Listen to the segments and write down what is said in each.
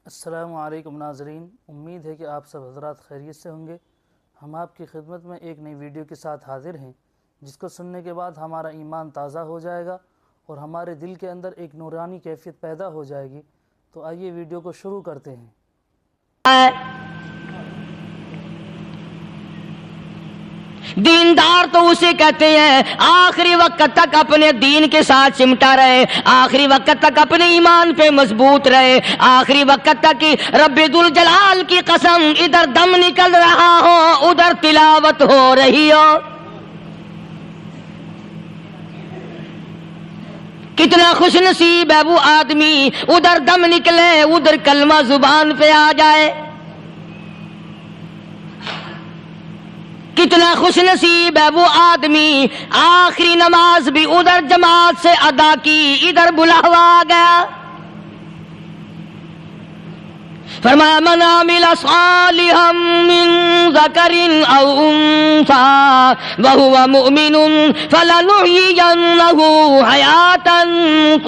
السلام علیکم ناظرین، امید ہے کہ آپ سب حضرات خیریت سے ہوں گے۔ ہم آپ کی خدمت میں ایک نئی ویڈیو کے ساتھ حاضر ہیں، جس کو سننے کے بعد ہمارا ایمان تازہ ہو جائے گا اور ہمارے دل کے اندر ایک نورانی کیفیت پیدا ہو جائے گی۔ تو آئیے ویڈیو کو شروع کرتے ہیں۔ دیندار تو اسے کہتے ہیں آخری وقت تک اپنے دین کے ساتھ چمٹا رہے، آخری وقت تک اپنے ایمان پہ مضبوط رہے، آخری وقت تک رب ذوالجلال کی قسم ادھر دم نکل رہا ہو ادھر تلاوت ہو رہی ہو۔ کتنا خوش نصیب ہے وہ آدمی، ادھر دم نکلے ادھر کلمہ زبان پہ آ جائے۔ کتنا خوش نصیب ہے وہ آدمی، آخری نماز بھی ادھر جماعت سے ادا کی ادھر بلاوا آ گیا۔ فرمایا من عمل صالحا من ذکر او انثى وهو مؤمن فلنحيينه حیاة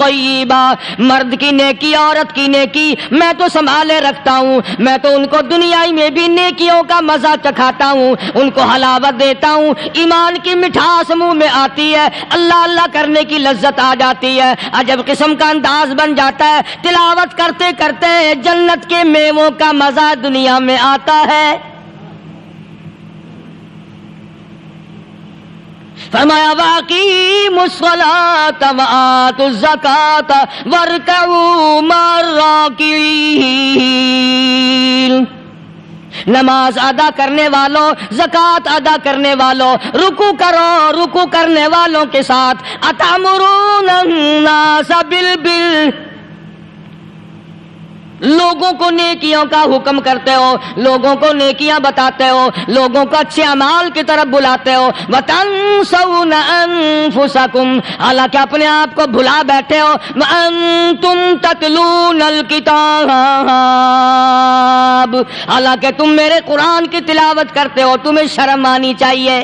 طیبہ۔ مرد کی نیکی عورت کی نیکی میں تو سنبھالے رکھتا ہوں، میں تو ان کو دنیا میں بھی نیکیوں کا مزہ چکھاتا ہوں، ان کو حلاوت دیتا ہوں، ایمان کی مٹھاس منہ میں آتی ہے، اللہ اللہ کرنے کی لذت آ جاتی ہے، عجب قسم کا انداز بن جاتا ہے، تلاوت کرتے کرتے جنت کے میووں کا مزہ دنیا میں آتا ہے۔ فرمایا واقیموا الصلاۃ وآتوا الزکاۃ وارکعوا مع الراکعین۔ نماز ادا کرنے والوں، زکوٰۃ ادا کرنے والوں، رکوع کرو، رکوع کرنے والوں کے ساتھ۔ اتامرون الناس بالبر، لوگوں کو نیکیوں کا حکم کرتے ہو، لوگوں کو نیکیاں بتاتے ہو، لوگوں کو اچھے اعمال کی طرف بلاتے ہو۔ وَتَنْسَوْنَ أَنفُسَكُمْ، حالانکہ اپنے آپ کو بھلا بیٹھے ہو۔ وَأَنْتُمْ تَتْلُونَ الْكِتَابَ، حالانکہ تم میرے قرآن کی تلاوت کرتے ہو، تمہیں شرم آنی چاہیے۔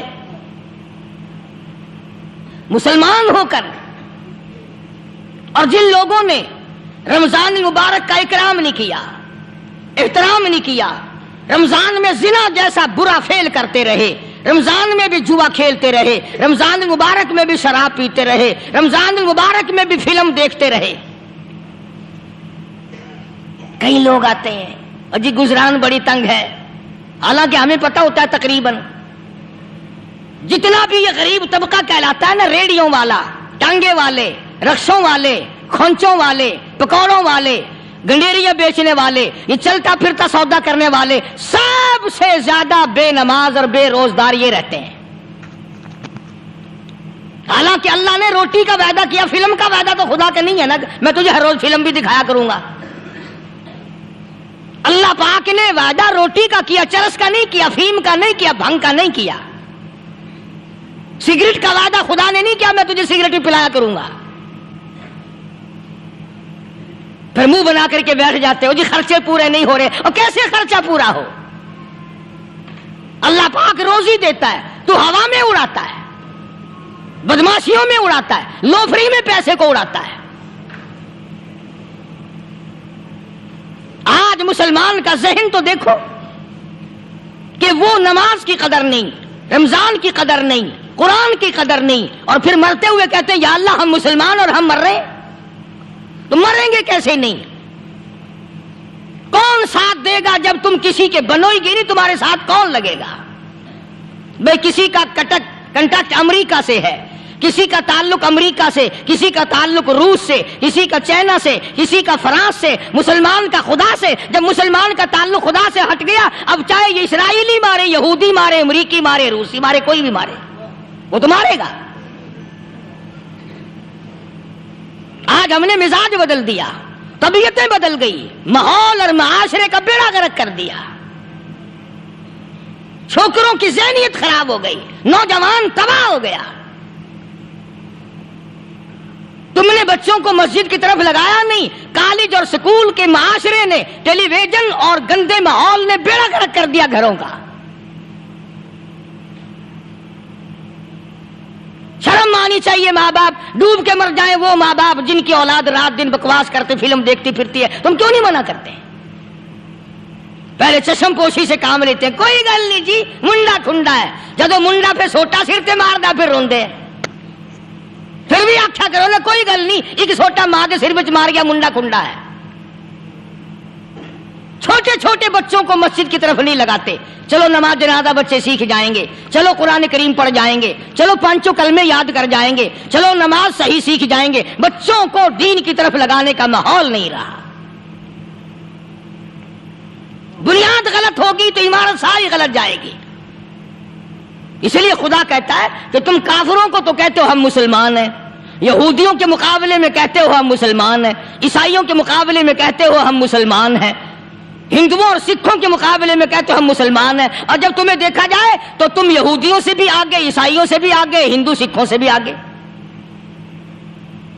مسلمان ہو کر اور جن لوگوں نے رمضان المبارک کا اکرام نہیں کیا، احترام نہیں کیا، رمضان میں زنا جیسا برا فعل کرتے رہے، رمضان میں بھی جوا کھیلتے رہے، رمضان المبارک میں بھی شراب پیتے رہے، رمضان المبارک میں بھی فلم دیکھتے رہے۔ کئی لوگ آتے ہیں اور جی گزران بڑی تنگ ہے، حالانکہ ہمیں پتہ ہوتا ہے تقریباً جتنا بھی یہ غریب طبقہ کہلاتا ہے نا، ریڑیوں والا، ٹانگے والے، رکشوں والے، کھونچوں والے، پکوڑوں والے، گنڈیریاں بیچنے والے، یہ چلتا پھرتا سودا کرنے والے، سب سے زیادہ بے نماز اور بے روزدار یہ رہتے ہیں۔ حالانکہ اللہ نے روٹی کا وعدہ کیا، فلم کا وعدہ تو خدا کا نہیں ہے نا، میں تجھے ہر روز فلم بھی دکھایا کروں گا۔ اللہ پاک نے وعدہ روٹی کا کیا، چرس کا نہیں کیا، فیم کا نہیں کیا، بھنگ کا نہیں کیا۔ سگریٹ کا وعدہ خدا نے نہیں کیا میں تجھے سگریٹ بھی پلایا کروں گا۔ پھر منہ بنا کر کے بیٹھ جاتے ہو جی خرچے پورے نہیں ہو رہے، اور کیسے خرچہ پورا ہو؟ اللہ پاک روزی دیتا ہے، تو ہوا میں اڑاتا ہے، بدماشیوں میں اڑاتا ہے، لوفری میں پیسے کو اڑاتا ہے۔ آج مسلمان کا ذہن تو دیکھو کہ وہ نماز کی قدر نہیں، رمضان کی قدر نہیں، قرآن کی قدر نہیں، اور پھر مرتے ہوئے کہتے ہیں یا اللہ ہم مسلمان اور ہم مر رہے ہیں۔ تو مریں گے کیسے نہیں؟ کون ساتھ دے گا جب تم کسی کے بنوئی گی نہیں، تمہارے ساتھ کون لگے گا؟ بھئی کسی کا کنٹیکٹ امریکہ سے ہے، کسی کا تعلق امریکہ سے، کسی کا تعلق روس سے، کسی کا چائنا سے، کسی کا فرانس سے، مسلمان کا خدا سے۔ جب مسلمان کا تعلق خدا سے ہٹ گیا، اب چاہے یہ اسرائیلی مارے، یہودی مارے، امریکی مارے، روسی مارے، کوئی بھی مارے، وہ تو مارے گا۔ آج ہم نے مزاج بدل دیا، طبیعتیں بدل گئی، ماحول اور معاشرے کا بیڑا غرق کر دیا، چھوکروں کی ذہنیت خراب ہو گئی، نوجوان تباہ ہو گیا۔ تم نے بچوں کو مسجد کی طرف لگایا نہیں، کالج اور سکول کے معاشرے نے، ٹیلی ویژن اور گندے ماحول نے بیڑا غرق کر دیا گھروں کا۔ شرم آنی چاہیے ماں باپ، ڈوب کے مر جائیں وہ ماں باپ جن کی اولاد رات دن بکواس کرتے فلم دیکھتی پھرتی ہے، تم کیوں نہیں منع کرتے؟ پہلے چشم پوشی سے کام لیتے ہیں، کوئی گل نہیں جی منڈا ٹھنڈا ہے، جدو منڈا پہ سوٹا سر تے ماردا پھر روندے، پھر بھی آکھیا کرو نا کوئی گل نہیں، ایک سوٹا ماں دے سر وچ مار گیا منڈا ٹھنڈا ہے۔ چھوٹے چھوٹے بچوں کو مسجد کی طرف نہیں لگاتے، چلو نماز جنازہ بچے سیکھ جائیں گے، چلو قرآن کریم پڑھ جائیں گے، چلو پانچوں کلمے یاد کر جائیں گے، چلو نماز صحیح سیکھ جائیں گے، بچوں کو دین کی طرف لگانے کا ماحول نہیں رہا۔ بنیاد غلط ہوگی تو عمارت ساری غلط جائے گی۔ اس لیے خدا کہتا ہے کہ تم کافروں کو تو کہتے ہو ہم مسلمان ہیں، یہودیوں کے مقابلے میں کہتے ہو ہم مسلمان ہیں، عیسائیوں کے مقابلے میں کہتے ہو ہم مسلمان ہیں، ہندوؤں اور سکھوں کے مقابلے میں کہتے ہو ہم مسلمان ہیں، اور جب تمہیں دیکھا جائے تو تم یہودیوں سے بھی آگے، عیسائیوں سے بھی آگے، ہندو سکھوں سے بھی آگے۔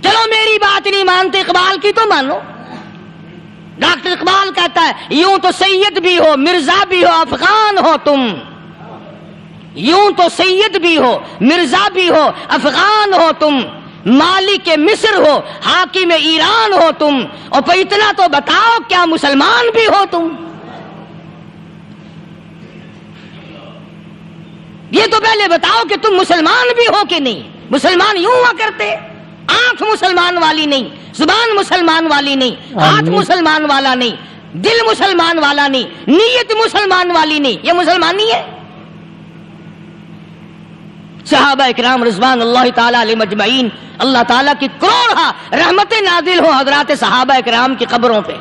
چلو میری بات نہیں مانتے، اقبال کی تو مانو۔ ڈاکٹر اقبال کہتا ہے یوں تو سید بھی ہو مرزا بھی ہو افغان ہو تم، یوں تو سید بھی ہو مرزا بھی ہو افغان ہو تم، مالک مصر ہو حاکم ایران ہو تم، اور پھر اتنا تو بتاؤ کیا مسلمان بھی ہو تم؟ یہ تو پہلے بتاؤ کہ تم مسلمان بھی ہو کہ نہیں۔ مسلمان یوں ہوا کرتے، آنکھ مسلمان والی نہیں، زبان مسلمان والی نہیں، ہاتھ مسلمان والا نہیں، دل مسلمان والا نہیں، نیت مسلمان والی نہیں، یہ مسلمان نہیں ہے۔ صحابہ اکرام رضوان اللہ تعالی علیہ مجمعین، اللہ تعالیٰ کی کروڑہ رحمتیں نازل ہو حضرات صحابہ اکرام کی قبروں پہ۔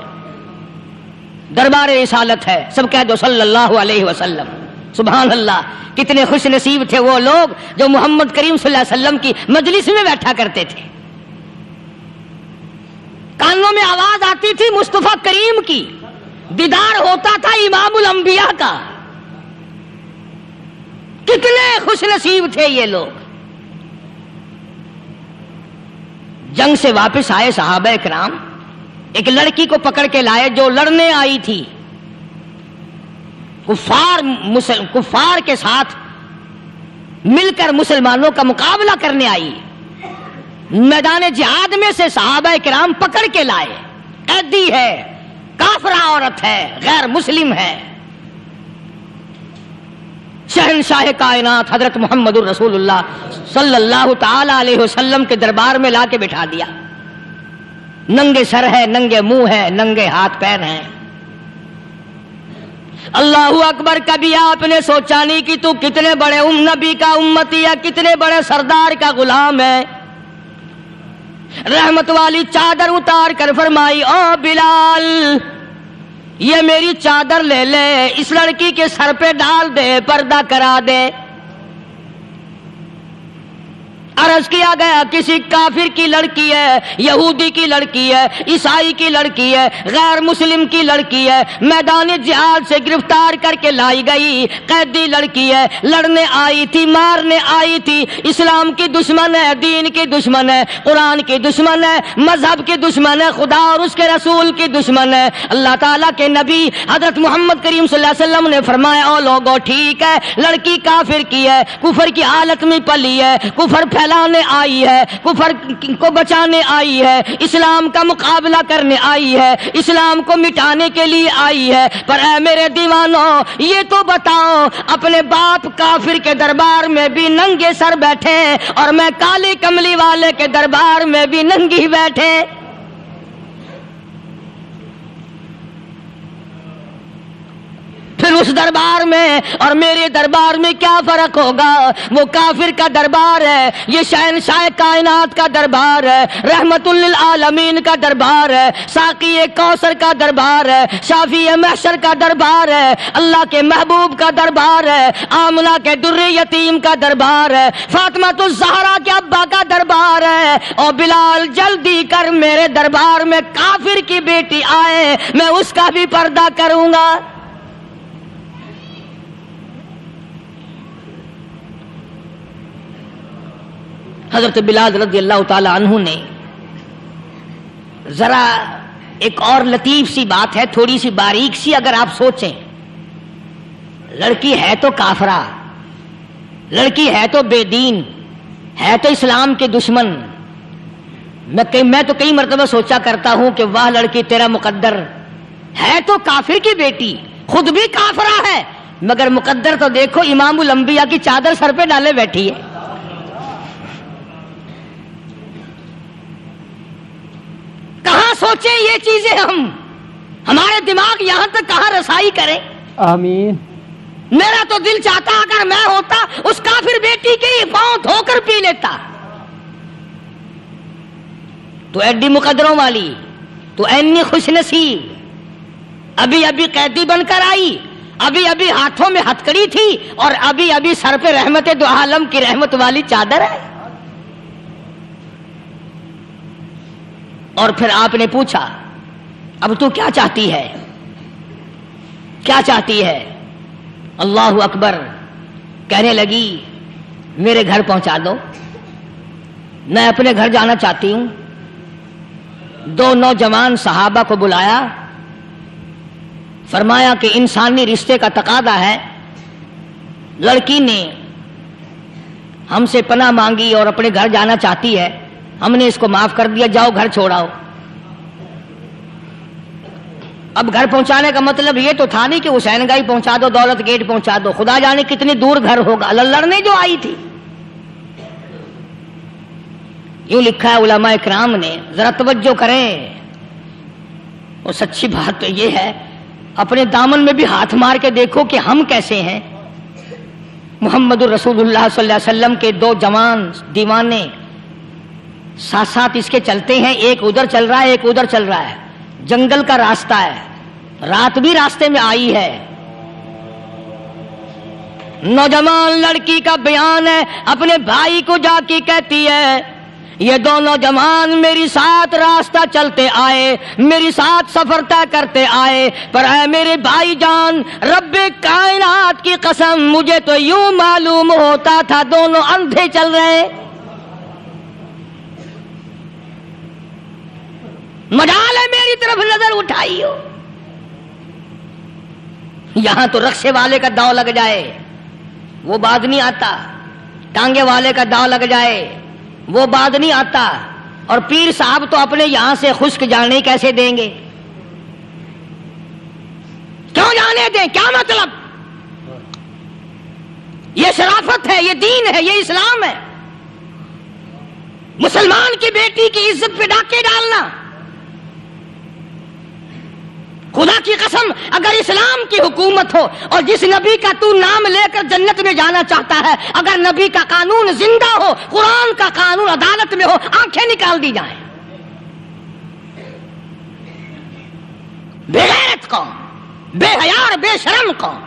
دربار رسالت ہے، سب کہہ دو صلی اللہ علیہ وسلم۔ سبحان اللہ، کتنے خوش نصیب تھے وہ لوگ جو محمد کریم صلی اللہ علیہ وسلم کی مجلس میں بیٹھا کرتے تھے، کانوں میں آواز آتی تھی مصطفیٰ کریم کی، دیدار ہوتا تھا امام الانبیاء کا۔ کتنے خوش نصیب تھے یہ لوگ۔ جنگ سے واپس آئے صحابہ کرام، ایک لڑکی کو پکڑ کے لائے جو لڑنے آئی تھی، کفار کے ساتھ مل کر مسلمانوں کا مقابلہ کرنے آئی۔ میدان جہاد میں سے صحابہ کرام پکڑ کے لائے، قیدی ہے، کافرہ عورت ہے، غیر مسلم ہے، شہنشاہ کائنات حضرت محمد الرسول اللہ صلی اللہ تعالی علیہ وسلم کے دربار میں لا کے بٹھا دیا۔ ننگے سر ہے، ننگے منہ ہے، ننگے ہاتھ پیر ہیں۔ اللہ اکبر، کبھی آپ نے سوچا نہیں کہ تو کتنے بڑے نبی کا امتی ہے، کتنے بڑے سردار کا غلام ہے؟ رحمت والی چادر اتار کر فرمائی او بلال یہ میری چادر لے لے، اس لڑکی کے سر پہ ڈال دے، پردہ کرا دے۔ عرض کیا گیا کسی کافر کی لڑکی ہے، یہودی کی لڑکی ہے، عیسائی کی لڑکی ہے، غیر مسلم کی لڑکی ہے، میدان جہاد سے گرفتار کر کے لائی گئی، قیدی لڑکی ہے، لڑنے آئی تھی، مارنے آئی تھی، اسلام کی دشمن ہے، دین کی دشمن ہے، قرآن کی دشمن ہے، مذہب کی دشمن ہے، خدا اور اس کے رسول کی دشمن ہے۔ اللہ تعالیٰ کے نبی حضرت محمد کریم صلی اللہ علیہ وسلم نے فرمایا او لوگو ٹھیک ہے، لڑکی کافر کی ہے، کفر کی حالت میں پلی ہے، کفر پھیلانے آئی ہے، کفر کو بچانے آئی ہے، اسلام کا مقابلہ کرنے آئی ہے، اسلام کو مٹانے کے لیے آئی ہے، پر اے میرے دیوانوں یہ تو بتاؤ اپنے باپ کافر کے دربار میں بھی ننگے سر بیٹھے اور میں کالی کملی والے کے دربار میں بھی ننگی بیٹھے؟ پھر اس دربار میں اور میرے دربار میں کیا فرق ہوگا؟ وہ کافر کا دربار ہے، یہ شہنشاہ کائنات کا دربار ہے، رحمت للعالمین کا دربار ہے، ساقی کوثر کا دربار ہے، شافی محشر کا دربار ہے، اللہ کے محبوب کا دربار ہے، آمنہ کے در یتیم کا دربار ہے، فاطمہ الزہرا کے ابا کا دربار ہے۔ اور بلال جلدی کر میرے دربار میں کافر کی بیٹی آئے، میں اس کا بھی پردہ کروں گا۔ حضرت بلال رضی اللہ تعالی عنہ نے ذرا ایک اور لطیف سی بات ہے، تھوڑی سی باریک سی، اگر آپ سوچیں، لڑکی ہے تو کافرہ، لڑکی ہے تو بے دین، ہے تو اسلام کے دشمن۔ میں تو کئی مرتبہ سوچا کرتا ہوں کہ واہ لڑکی تیرا مقدر، ہے تو کافر کی بیٹی، خود بھی کافرہ ہے، مگر مقدر تو دیکھو، امام الانبیاء کی چادر سر پہ ڈالے بیٹھی ہے۔ کہاں سوچیں یہ چیزیں ہم، ہمارے دماغ یہاں تک کہاں رسائی کریں؟ آمین۔ میرا تو دل چاہتا اگر میں ہوتا اس کافر بیٹی کے پاؤں دھو کر پی لیتا۔ تو ایڈی مقدروں والی، تو اینی خوش نصیب، ابھی ابھی قیدی بن کر آئی، ابھی ابھی ہاتھوں میں ہتکڑی تھی، اور ابھی ابھی سر پہ رحمت دو عالم کی رحمت والی چادر ہے۔ اور پھر آپ نے پوچھا اب تو کیا چاہتی ہے، کیا چاہتی ہے؟ اللہ اکبر، کہنے لگی میرے گھر پہنچا دو، میں اپنے گھر جانا چاہتی ہوں۔ دو نوجوان صحابہ کو بلایا، فرمایا کہ انسانی رشتے کا تقاضا ہے، لڑکی نے ہم سے پناہ مانگی اور اپنے گھر جانا چاہتی ہے، ہم نے اس کو معاف کر دیا، جاؤ گھر چھوڑاؤ۔ اب گھر پہنچانے کا مطلب یہ تو تھا نہیں کہ حسین گائی پہنچا دو، دولت گیٹ پہنچا دو، خدا جانے کتنی دور گھر ہوگا، لڑنے جو آئی تھی۔ یوں لکھا ہے علماء اکرام نے، ذرا توجہ کریں، اور سچی بات تو یہ ہے، اپنے دامن میں بھی ہاتھ مار کے دیکھو کہ ہم کیسے ہیں۔ محمد الرسول اللہ صلی اللہ علیہ وسلم کے دو جوان دیوانے ساتھ ساتھ اس کے چلتے ہیں، ایک ادھر چل رہا ہے، ایک ادھر چل رہا ہے، جنگل کا راستہ ہے، رات بھی راستے میں آئی ہے۔ نوجوان لڑکی کا بیان ہے، اپنے بھائی کو جا کے کہتی ہے یہ دونوں جوان میری ساتھ راستہ چلتے آئے، میری ساتھ سفر طے کرتے آئے، پر اے میرے بھائی جان، رب کائنات کی قسم مجھے تو یوں معلوم ہوتا تھا دونوں اندھے چل رہے۔ مجال ہے میری طرف نظر اٹھائی ہو، یہاں تو رکشے والے کا داؤ لگ جائے وہ بعد نہیں آتا، ٹانگے والے کا داؤ لگ جائے وہ بعد نہیں آتا، اور پیر صاحب تو اپنے یہاں سے خشک جانے کیسے دیں گے؟ کیوں جانے دیں؟ کیا مطلب؟ یہ شرافت ہے، یہ دین ہے، یہ اسلام ہے۔ مسلمان کی بیٹی کی عزت پہ ڈاکے ڈالنا، خدا کی قسم اگر اسلام کی حکومت ہو اور جس نبی کا تو نام لے کر جنت میں جانا چاہتا ہے، اگر نبی کا قانون زندہ ہو، قرآن کا قانون عدالت میں ہو، آنکھیں نکال دی جائیں۔ بے غیرت قوم، بے حیا اور بے شرم قوم،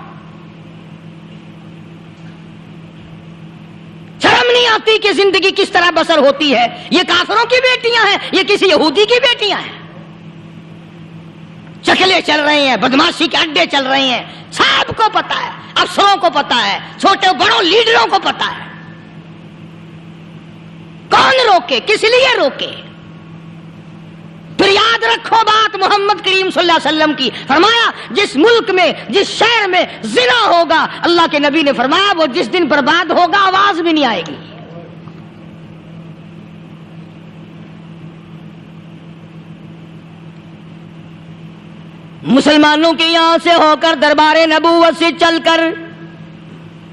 شرم نہیں آتی کہ زندگی کس طرح بسر ہوتی ہے۔ یہ کافروں کی بیٹیاں ہیں، یہ کسی یہودی کی بیٹیاں ہیں، چکلے چل رہے ہیں، بدماشی کے اڈے چل رہے ہیں، سب کو پتا ہے، افسروں کو پتا ہے، چھوٹے بڑوں لیڈروں کو پتا ہے۔ کون روکے؟ کس لیے روکے؟ پھر یاد رکھو بات محمد کریم صلی اللہ علیہ وسلم کی، فرمایا جس ملک میں، جس شہر میں زنا ہوگا، اللہ کے نبی نے فرمایا وہ جس دن برباد ہوگا آواز بھی نہیں آئے گی۔ مسلمانوں کے یہاں سے ہو کر دربار نبوت سے چل کر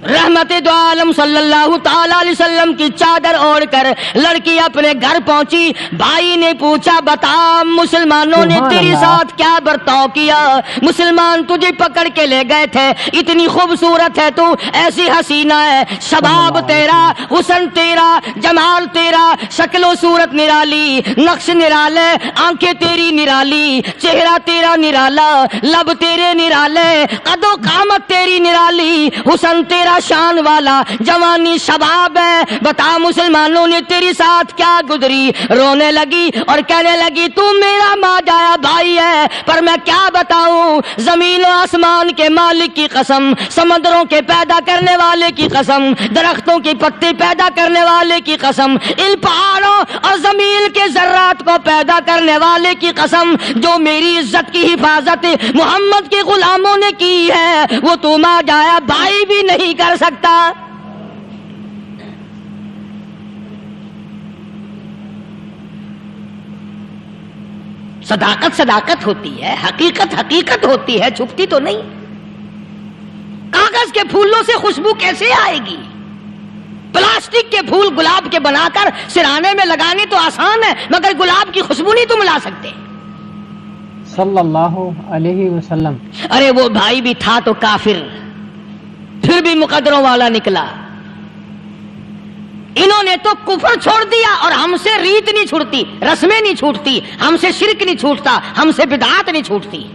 رحمت دو عالم صلی اللہ تعالی علیہ وسلم کی چادر اوڑھ کر لڑکی اپنے گھر پہنچی۔ بھائی نے پوچھا بتا مسلمانوں نے تیری ساتھ کیا برتاؤ کیا؟ مسلمان تجھے پکڑ کے لے گئے تھے، اتنی خوبصورت ہے تو، ایسی حسینہ ہے، شباب تیرا، حسن تیرا، جمال تیرا، شکل و صورت نرالی، نقش نرالے، آنکھیں تیری نرالی، چہرہ تیرا نرالا، لب تیرے نرالے، قد و قامت تیری نرالی، حسن تیرا شان والا، جوانی شباب ہے، بتا مسلمانوں نے تیری ساتھ کیا گزری؟ رونے لگی اور کہنے لگی تو میرا ماں جایا بھائی ہے، پر میں کیا بتاؤں، زمین و آسمان کے مالک کی قسم، سمندروں کے پیدا کرنے والے کی قسم، درختوں کی پتے پیدا کرنے والے کی قسم، ان پہاڑوں اور زمین کے ذرات کو پیدا کرنے والے کی قسم، جو میری عزت کی حفاظت محمد کے غلاموں نے کی ہے، وہ تو ماں جایا بھائی بھی نہیں کر سکتا۔ صداقت صداقت ہوتی ہے، حقیقت حقیقت ہوتی ہے، چھپتی تو نہیں۔ کاغذ کے پھولوں سے خوشبو کیسے آئے گی؟ پلاسٹک کے پھول گلاب کے بنا کر سرانے میں لگانے تو آسان ہے، مگر گلاب کی خوشبو نہیں تم لا سکتے صلی اللہ علیہ وسلم۔ ارے وہ بھائی بھی تھا تو کافر، پھر بھی مقدروں والا نکلا۔ انہوں نے تو کفر چھوڑ دیا، اور ہم سے ریت نہیں چھوٹتی، رسمیں نہیں چھوٹتی، ہم سے شرک نہیں چھوٹتا، ہم سے بدعات نہیں چھوٹتی۔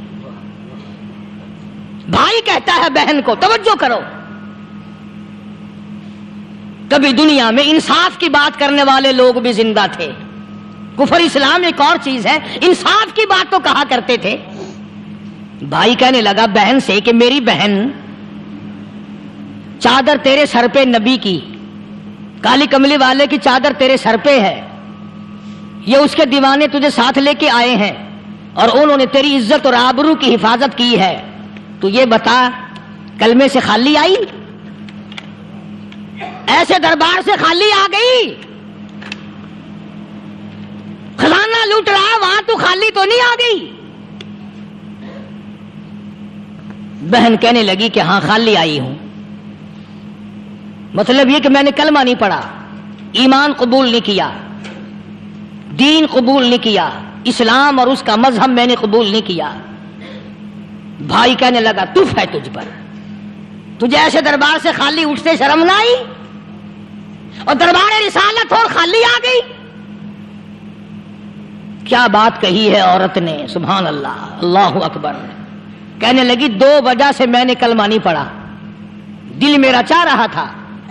بھائی کہتا ہے بہن کو، توجہ کرو، کبھی دنیا میں انصاف کی بات کرنے والے لوگ بھی زندہ تھے۔ کفر اسلام ایک اور چیز ہے، انصاف کی بات تو کہا کرتے تھے۔ بھائی کہنے لگا بہن سے کہ میری بہن، چادر تیرے سر پہ نبی کی، کالی کملی والے کی چادر تیرے سر پہ ہے، یہ اس کے دیوانے تجھے ساتھ لے کے آئے ہیں اور انہوں نے تیری عزت اور آبرو کی حفاظت کی ہے، تو یہ بتا کلمے سے خالی آئی؟ ایسے دربار سے خالی آ گئی؟ خزانہ لوٹ رہا وہاں تو خالی تو نہیں آ گئی؟ بہن کہنے لگی کہ ہاں خالی آئی ہوں، مطلب یہ کہ میں نے کلمہ نہیں پڑھا، ایمان قبول نہیں کیا، دین قبول نہیں کیا، اسلام اور اس کا مذہب میں نے قبول نہیں کیا۔ بھائی کہنے لگا تف ہے تجھ پر، تجھے ایسے دربار سے خالی اٹھتے شرم نہ آئی؟ اور دربار رسالت اور خالی آ گئی؟ کیا بات کہی ہے عورت نے، سبحان اللہ، اللہ اکبر۔ کہنے لگی 2 وجہ سے میں نے کلمہ نہیں پڑھا، دل میرا چاہ رہا تھا،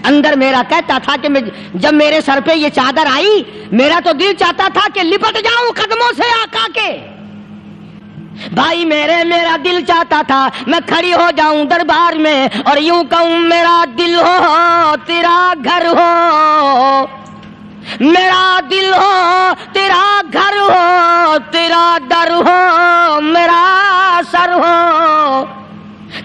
اندر میرا کہتا تھا کہ جب میرے سر پہ یہ چادر آئی، میرا تو دل چاہتا تھا کہ لپٹ جاؤں قدموں سے آقا کے۔ بھائی میرا دل چاہتا تھا میں کھڑی ہو جاؤں دربار میں اور یوں کہوں میرا دل ہو تیرا گھر ہو، میرا دل ہو تیرا گھر ہو، تیرا در ہو میرا سر ہو۔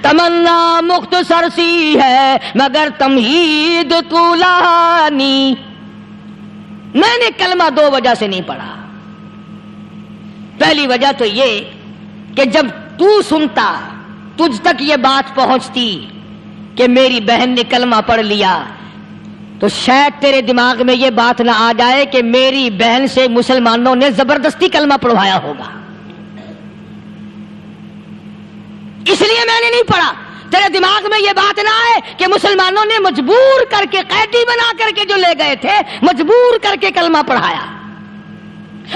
تمنا مختصر سی ہے مگر تمہید طولانی۔ میں نے کلمہ 2 وجہ سے نہیں پڑھا۔ پہلی وجہ تو یہ کہ جب تو سنتا، تجھ تک یہ بات پہنچتی کہ میری بہن نے کلمہ پڑھ لیا، تو شاید تیرے دماغ میں یہ بات نہ آ جائے کہ میری بہن سے مسلمانوں نے زبردستی کلمہ پڑھوایا ہوگا، اس لیے میں نے نہیں پڑھا۔ تیرے دماغ میں یہ بات نہ آئے کہ مسلمانوں نے مجبور کر کے، قیدی بنا کر کے جو لے گئے تھے، مجبور کر کے کلمہ پڑھایا،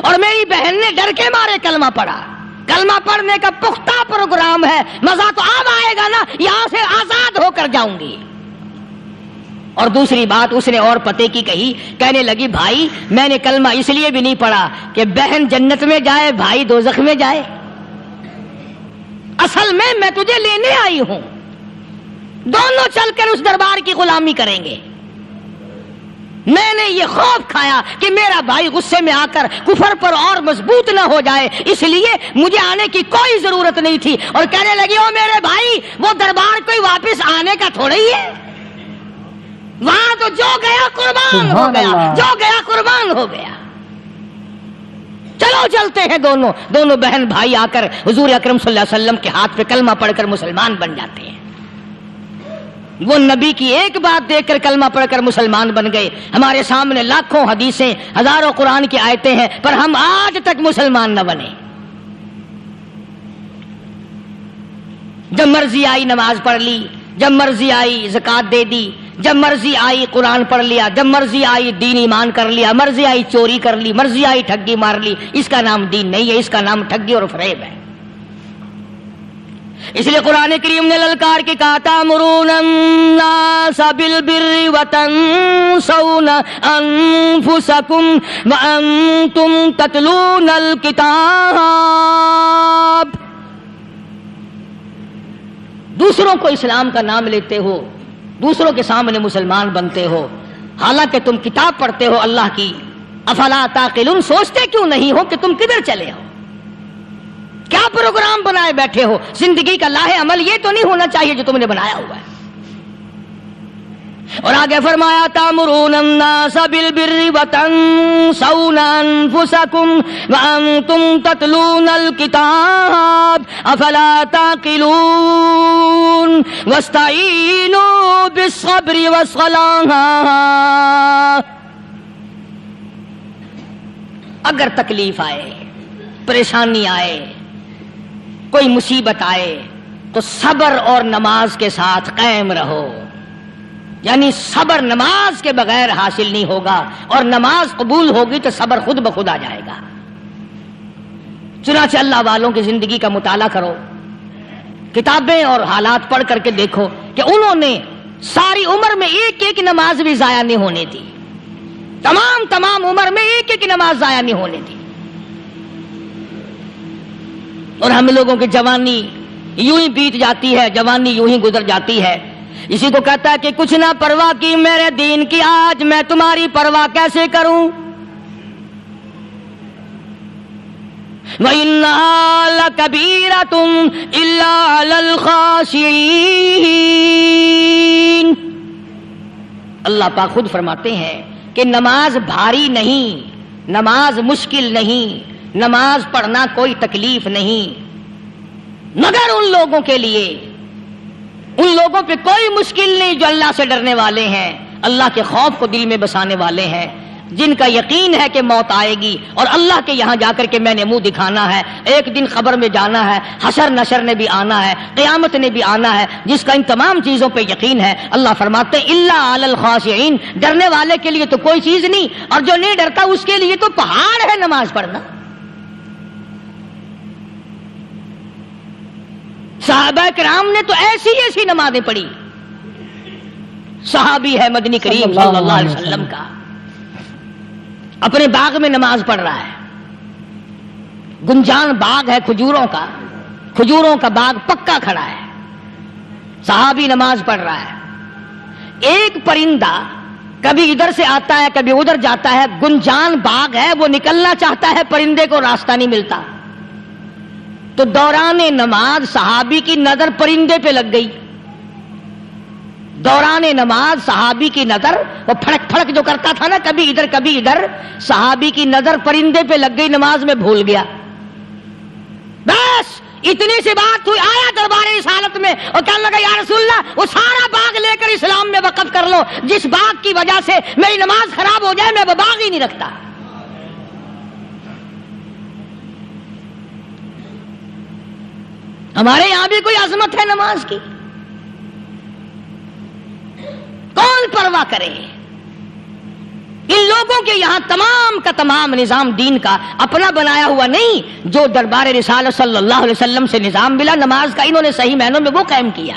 اور میری بہن نے ڈر کے مارے کلمہ پڑھا۔ کلمہ پڑھنے کا پختہ پروگرام ہے، مزہ تو اب آئے گا نا، یہاں سے آزاد ہو کر جاؤں گی۔ اور دوسری بات اس نے اور پتے کی کہی، کہنے لگی بھائی میں نے کلمہ اس لیے بھی نہیں پڑھا کہ بہن جنت میں جائے بھائی دوزخ میں جائے، اصل میں تجھے لینے آئی ہوں، دونوں چل کر اس دربار کی غلامی کریں گے۔ میں نے یہ خوف کھایا کہ میرا بھائی غصے میں آ کر کفر پر اور مضبوط نہ ہو جائے، اس لیے مجھے آنے کی کوئی ضرورت نہیں تھی۔ اور کہنے لگی او میرے بھائی، وہ دربار کوئی واپس آنے کا تھوڑا ہی ہے، وہاں تو جو گیا قربان ہو گیا، جو گیا قربان ہو گیا۔ چلو چلتے ہیں، دونوں بہن بھائی آ کر حضور اکرم صلی اللہ علیہ وسلم کے ہاتھ پہ کلمہ پڑھ کر مسلمان بن جاتے ہیں۔ وہ نبی کی ایک بات دیکھ کر کلمہ پڑھ کر مسلمان بن گئے۔ ہمارے سامنے لاکھوں حدیثیں، ہزاروں قرآن کی آیتیں ہیں، پر ہم آج تک مسلمان نہ بنے۔ جب مرضی آئی نماز پڑھ لی، جب مرضی آئی زکوٰۃ دے دی، جب مرضی آئی قرآن پڑھ لیا، جب مرضی آئی دین ایمان کر لیا، مرضی آئی چوری کر لی، مرضی آئی ٹھگی مار لی۔ اس کا نام دین نہیں ہے، اس کا نام ٹھگی اور فریب ہے۔ اس لیے قرآن کریم نے للکار کے کہا تَأْمُرُونَ النَّاسَ بِالْبِرِّ وَتَنْسَوْنَ أَنفُسَكُمْ وَأَنْتُمْ تَتْلُونَ الْكِتَابَ۔ دوسروں کو اسلام کا نام لیتے ہو، دوسروں کے سامنے مسلمان بنتے ہو، حالانکہ تم کتاب پڑھتے ہو اللہ کی۔ افلا تعقلون، سوچتے کیوں نہیں ہو کہ تم کدھر چلے ہو؟ کیا پروگرام بنائے بیٹھے ہو؟ زندگی کا لاہ عمل یہ تو نہیں ہونا چاہیے جو تم نے بنایا ہوا ہے۔ اور آگے فرمایا تامرون الناس بالبر وتنسون انفسکم وانتم تتلون الکتاب افلا تعقلون واستعینوا بالصبر والصلاۃ. اگر تکلیف آئے، پریشانی آئے، کوئی مصیبت آئے تو صبر اور نماز کے ساتھ قائم رہو. یعنی صبر نماز کے بغیر حاصل نہیں ہوگا، اور نماز قبول ہوگی تو صبر خود بخود آ جائے گا. چنانچہ اللہ والوں کی زندگی کا مطالعہ کرو، کتابیں اور حالات پڑھ کر کے دیکھو کہ انہوں نے ساری عمر میں ایک ایک نماز بھی ضائع نہیں ہونے دی. تمام عمر میں ایک ایک نماز ضائع نہیں ہونے دی. اور ہم لوگوں کی جوانی یوں ہی بیت جاتی ہے، جوانی یوں ہی گزر جاتی ہے. اسی کو کہتا ہے کہ کچھ نہ پرواہ کی میرے دین کی، آج میں تمہاری پرواہ کیسے کروں. وَإِنَّهَا لَكَبِيرَةٌ إِلَّا عَلَى الْخَاشِعِينَ. اللہ پاک خود فرماتے ہیں کہ نماز بھاری نہیں، نماز مشکل نہیں، نماز پڑھنا کوئی تکلیف نہیں، مگر ان لوگوں کے لیے، ان لوگوں پہ کوئی مشکل نہیں جو اللہ سے ڈرنے والے ہیں، اللہ کے خوف کو دل میں بسانے والے ہیں، جن کا یقین ہے کہ موت آئے گی اور اللہ کے یہاں جا کر کے میں نے منہ دکھانا ہے، ایک دن قبر میں جانا ہے، حشر نشر نے بھی آنا ہے، قیامت نے بھی آنا ہے، جس کا ان تمام چیزوں پہ یقین ہے. اللہ فرماتے ہیں الا علی الخاشعین. ڈرنے والے کے لیے تو کوئی چیز نہیں، اور جو نہیں ڈرتا اس کے لیے تو پہاڑ ہے نماز پڑھنا. صحابہ کرام نے تو ایسی ایسی نمازیں پڑھی. صحابی ہے مدنی کریم صلی اللہ علیہ وسلم کا، اپنے باغ میں نماز پڑھ رہا ہے. گنجان باغ ہے کھجوروں کا، کھجوروں کا باغ پکا کھڑا ہے، صحابی نماز پڑھ رہا ہے. ایک پرندہ کبھی ادھر سے آتا ہے کبھی ادھر جاتا ہے، گنجان باغ ہے، وہ نکلنا چاہتا ہے، پرندے کو راستہ نہیں ملتا. تو دوران نماز صحابی کی نظر پرندے پہ لگ گئی. دوران نماز صحابی کی نظر، وہ پھڑک پھڑک جو کرتا تھا نا، کبھی ادھر کبھی ادھر، صحابی کی نظر پرندے پہ لگ گئی، نماز میں بھول گیا. بس اتنی سی بات ہوئی، آیا دربار رسالت میں اور کہنے لگا یا رسول اللہ وہ سارا باغ لے کر اسلام میں وقف کر لو، جس باغ کی وجہ سے میری نماز خراب ہو جائے میں وہ باغ ہی نہیں رکھتا. ہمارے یہاں بھی کوئی عظمت ہے نماز کی؟ کون پرواہ کرے؟ ان لوگوں کے یہاں تمام کا تمام نظام دین کا اپنا بنایا ہوا نہیں، جو دربار رسالت صلی اللہ علیہ وسلم سے نظام ملا نماز کا، انہوں نے صحیح معنوں میں وہ قائم کیا.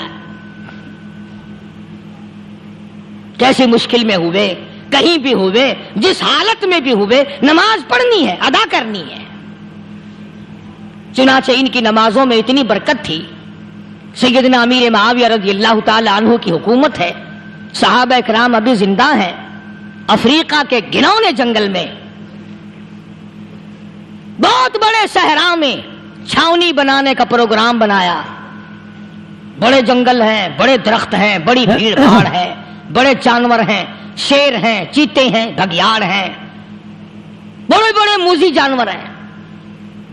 کیسی مشکل میں ہوئے، کہیں بھی ہوئے، جس حالت میں بھی ہوئے، نماز پڑھنی ہے، ادا کرنی ہے. چنانچہ ان کی نمازوں میں اتنی برکت تھی. سیدنا امیر معاویہ رضی اللہ تعالی عنہ کی حکومت ہے، صحابہ کرام ابھی زندہ ہیں. افریقہ کے گھنونے جنگل میں، بہت بڑے صحرا میں چھاونی بنانے کا پروگرام بنایا. بڑے جنگل ہیں، بڑے درخت ہیں، بڑی بھیڑ بھاڑ ہے، بڑے جانور ہیں، شیر ہیں، چیتے ہیں، گھگیاڑ ہیں، بڑے بڑے موذی جانور ہیں.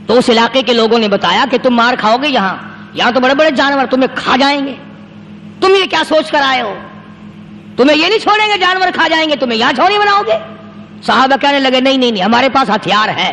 تو اس علاقے کے لوگوں نے بتایا کہ تم مار کھاؤ گے، یہاں تو بڑے بڑے جانور تمہیں کھا جائیں گے. تم یہ کیا سوچ کر آئے ہو؟ تمہیں یہ نہیں چھوڑیں گے، جانور کھا جائیں گے، تمہیں یہاں چھوڑی بناؤ گے؟ صحابہ کہنے لگے نہیں، ہمارے پاس ہتھیار ہے.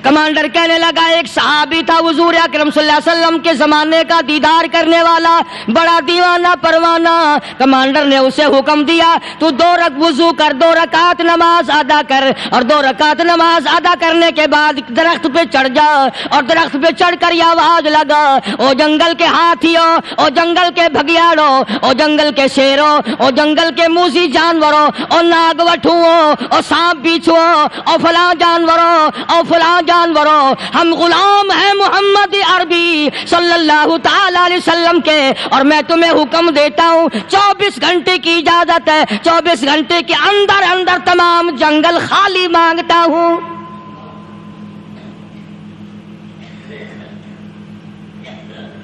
کمانڈر کہنے لگا، ایک صحابی تھا حضور اکرم صلی اللہ علیہ وسلم کے زمانے کا دیدار کرنے والا، بڑا دیوانہ پروانہ. کمانڈر نے اسے حکم دیا تو 2 وضو کر، 2 رکعت نماز ادا کر، اور 2 رکعت نماز ادا کرنے کے بعد درخت پہ چڑھ جا، اور درخت پہ چڑھ کر یہ آواز لگا، او جنگل کے ہاتھیوں، او جنگل کے بھگیاڑوں، او جنگل کے شیروں، او جنگل کے موذی جانوروں، او ناگ وٹھوؤں، او سانپ بیچھوؤں، او فلاں جانوروں، او فلاں جانوروں، ہم غلام ہیں محمد عربی صلی اللہ تعالی علیہ وسلم کے، اور میں تمہیں حکم دیتا ہوں 24 گھنٹے کی اجازت ہے، 24 گھنٹے کے اندر اندر تمام جنگل خالی مانگتا ہوں.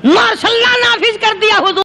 ماشاء اللہ نافذ کر دیا حضور.